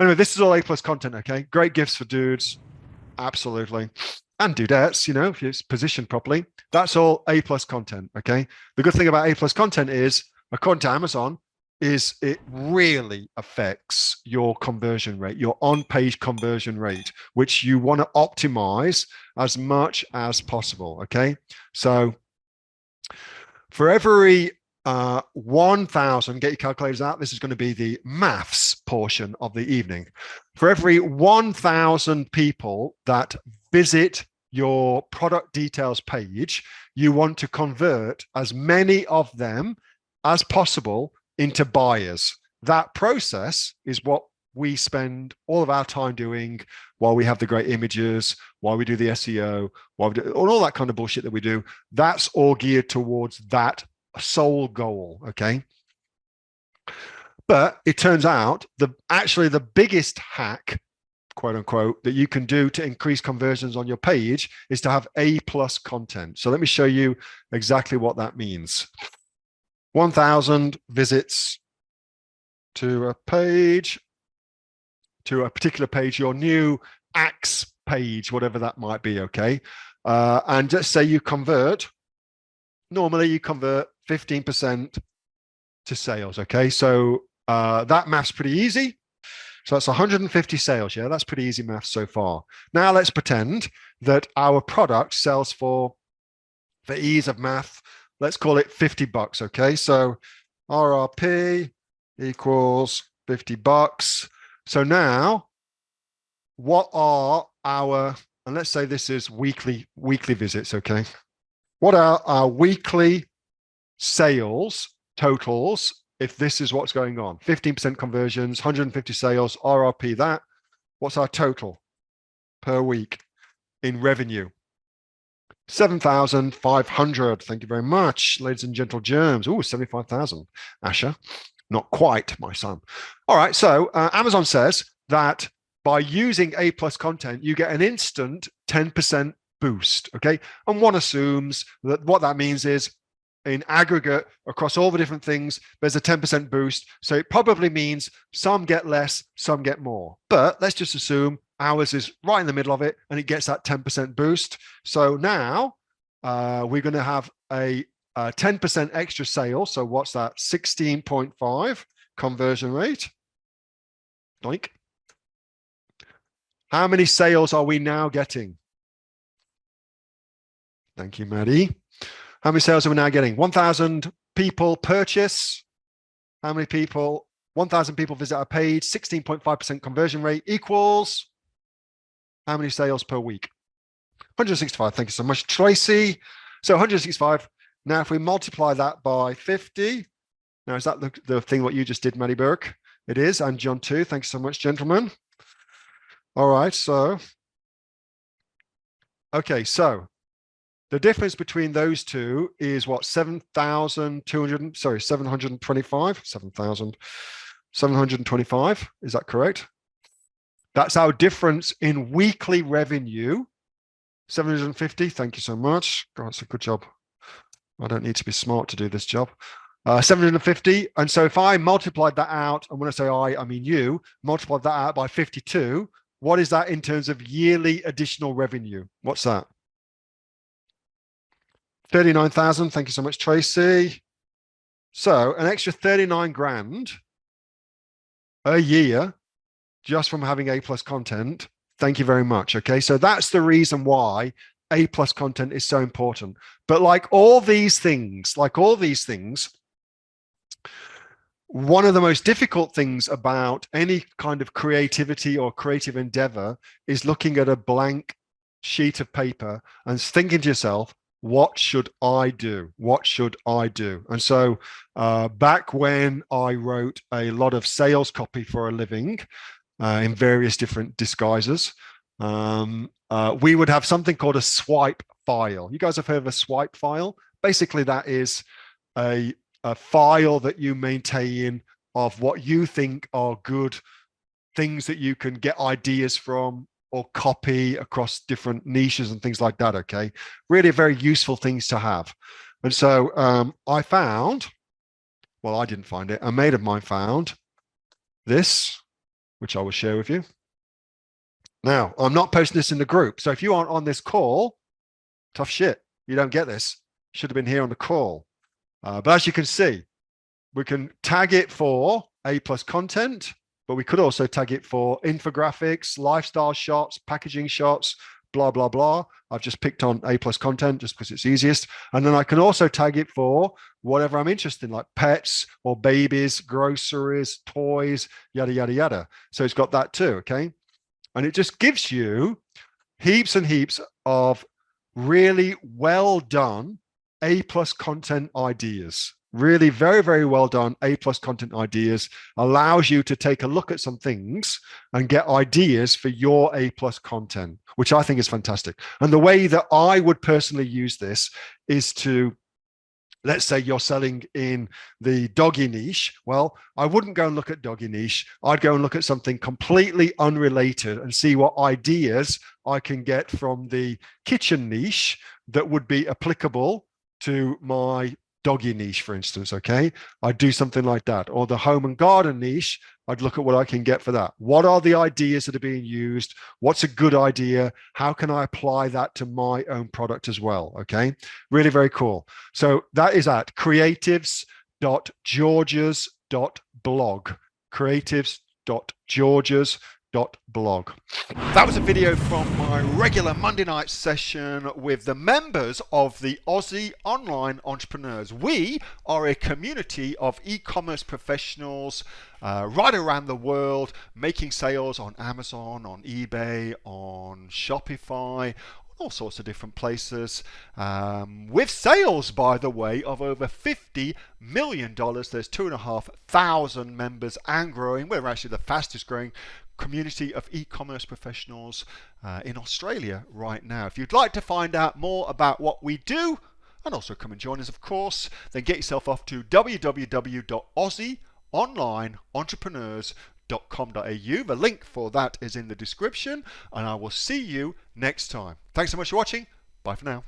Anyway, this is all A plus content, okay? Great gifts for dudes, absolutely. And dudettes, you know, if it's positioned properly, that's all A plus content, okay? The good thing about A plus content is, according to Amazon, is it really affects your conversion rate, your on-page conversion rate, which you want to optimize as much as possible, okay? So for every 1,000, get your calculators out. This is going to be the maths portion of the evening. For every 1,000 people that visit your product details page, you want to convert as many of them as possible into buyers. That process is what we spend all of our time doing while we have the great images, while we do the SEO, while we do all that kind of bullshit that we do. That's all geared towards that sole goal, okay? But it turns out actually the biggest hack, quote unquote, that you can do to increase conversions on your page is to have A+ content. So let me show you exactly what that means. 1,000 visits to a page, to a particular page, your new Axe page, whatever that might be, okay? And just say you convert, normally you convert 15% to sales, okay? So that math's pretty easy. So that's 150 sales, yeah? That's pretty easy math so far. Now let's pretend that our product sells for ease of math, let's call it 50 bucks, okay? So RRP equals 50 bucks. So now, what are our, and let's say this is weekly visits, okay? What are our weekly sales totals if this is what's going on? 15% conversions, 150 sales, RRP that. What's our total per week in revenue? 7,500. Thank you very much, ladies and gentle germs. Oh, 75,000, Asher. Not quite, my son. All right, so Amazon says that by using A+ content, you get an instant 10% boost, okay? And one assumes that what that means is in aggregate across all the different things, there's a 10% boost. So it probably means some get less, some get more. But let's just assume ours is right in the middle of it and it gets that 10% boost. So now we're going to have a 10% extra sale. So what's that? 16.5 conversion rate. Doink. How many sales are we now getting? Thank you, Maddie. How many sales are we now getting? 1,000 people purchase. How many people? 1,000 people visit our page. 16.5% conversion rate equals how many sales per week? 165. Thank you so much, Tracy. So 165. Now, if we multiply that by 50, now is that the thing what you just did, Maddie Burke? It is, and John too. Thanks so much, gentlemen. All right, so, okay, so the difference between those two is what, 7,200, sorry, 725, 7,725, is that correct? That's our difference in weekly revenue. 750, thank you so much. God, that's a good job. I don't need to be smart to do this job. 750, and so if I multiplied that out, and when I say I mean you, multiplied that out by 52, what is that in terms of yearly additional revenue? What's that? 39,000, thank you so much, Tracy. So an extra 39 grand a year just from having A+ content. Thank you very much. Okay, so that's the reason why A+ content is so important. But like all these things, one of the most difficult things about any kind of creativity or creative endeavor is looking at a blank sheet of paper and thinking to yourself, what should I do? What should I do? And so back when I wrote a lot of sales copy for a living in various different disguises, we would have something called a swipe file. You guys have heard of a swipe file? Basically, that is a file that you maintain of what you think are good things that you can get ideas from or copy across different niches and things like that, okay? Really very useful things to have. And so I found, well, I didn't find it, a mate of mine found this. which I will share with you. Now, I'm not posting this in the group. So if you aren't on this call, tough shit. You don't get this. Should have been here on the call. But as you can see, we can tag it for A+ content, but we could also tag it for infographics, lifestyle shots, packaging shots, blah, blah, blah. I've just picked on A+ content just because it's easiest. And then I can also tag it for whatever I'm interested in, like pets or babies, groceries, toys, yada, yada, yada. So it's got that too, okay? And it just gives you heaps and heaps of really well done A+ content ideas. Really very, very well done A+ content ideas. Allows you to take a look at some things and get ideas for your A+ content, which I think is fantastic. And the way that I would personally use this is to, let's say you're selling in the doggy niche. Well, I wouldn't go and look at doggy niche. I'd go and look at something completely unrelated and see what ideas I can get from the kitchen niche that would be applicable to my doggy niche, for instance. Okay, I'd do something like that. Or the home and garden niche, I'd look at what I can get for that. What are the ideas that are being used? What's a good idea? How can I apply that to my own product as well? Okay, really very cool. So that is at creatives.georges.blog. creatives.georges.blog. That was a video from my regular Monday night session with the members of the Aussie Online Entrepreneurs. We are a community of e-commerce professionals right around the world, making sales on Amazon, on eBay, on Shopify, all sorts of different places, with sales, by the way, of over $50 million. There's 2,500 members and growing. We're actually the fastest growing community of e-commerce professionals in Australia right now. If you'd like to find out more about what we do, and also come and join us, of course, then get yourself off to www.aussieontrepreneurs.com.au. The link for that is in the description, and I will see you next time. Thanks so much for watching. Bye for now.